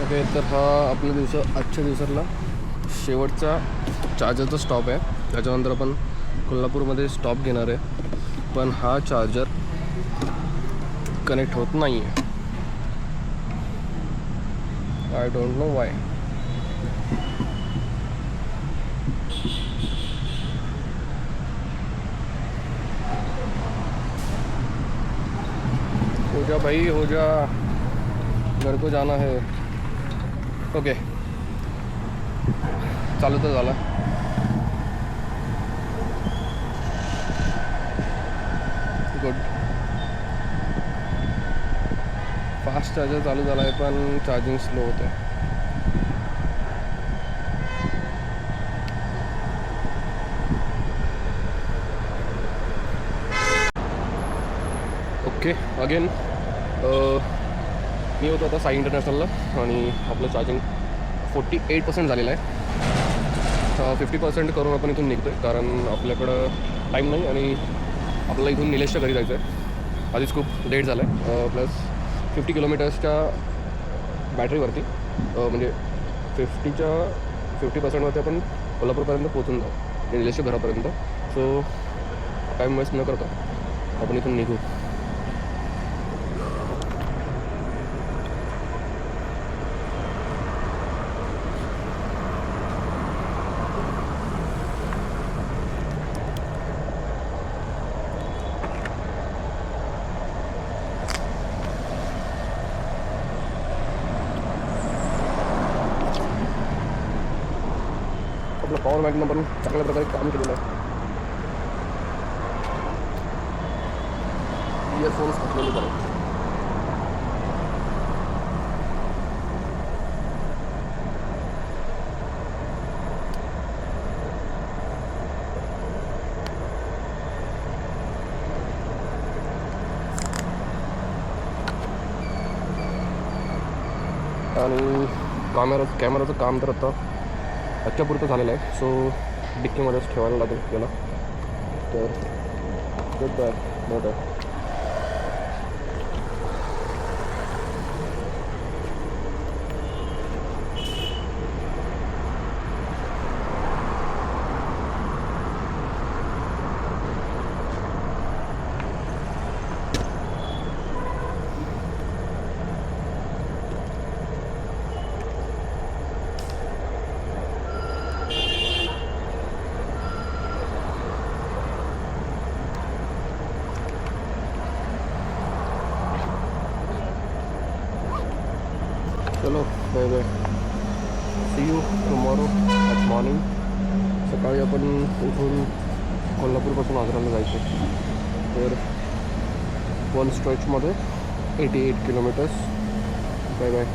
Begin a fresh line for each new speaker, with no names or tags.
Okay, तर हा आपल्या आजच्या दिवसातला शेवटचा चार्जरचा स्टॉप आहे. त्याच्यानंतर आपण कोल्हापूरमध्ये स्टॉप घेणार आहे, पण हा चार्जर कनेक्ट होत नाही आहे. I don't know Y. हो जा भाई, हो जा, घर को जाना है. ओके, चालू तर झाला. गुड. फास्ट चार्जर चालू झाला आहे, पण चार्जिंग स्लो होतं आहे. ओके, अगेन मी होतो आता साई इंटरनॅशनलला आणि आपलं चार्जिंग 48% झालेलं आहे. 50% करून आपण इथून निघतो आहे, कारण आपल्याकडं टाईम नाही आणि आपल्याला इथून निलेशच्या घरी जायचं आहे. आधीच खूप लेट झालं आहे. प्लस 50 किलोमीटर्सच्या बॅटरीवरती म्हणजे 50% आपण कोल्हापूरपर्यंत पोहोचून जाऊ, निलेशच्या घरापर्यंत. सो टाईम वेस्ट न करता आपण इथून निघू. आपलं पॉवर बँकनं पण चांगल्या प्रकारे काम केलेलं आहे. इयरफोन्स घातलेले बरं. आणि कॅमेराचं काम तर आता आजच्यापुरतं झालेलं आहे. सो डिक्कीमध्येच ठेवायला लागेल त्याला. तर गुड बाय मोठं. चलो bye bye, see you tomorrow at morning. सकाळी आपण उठून कोल्हापूरपासून आग्र्याला जायचं. तर 1 स्ट्रेचमध्ये 88 किलोमीटर्स. Bye bye.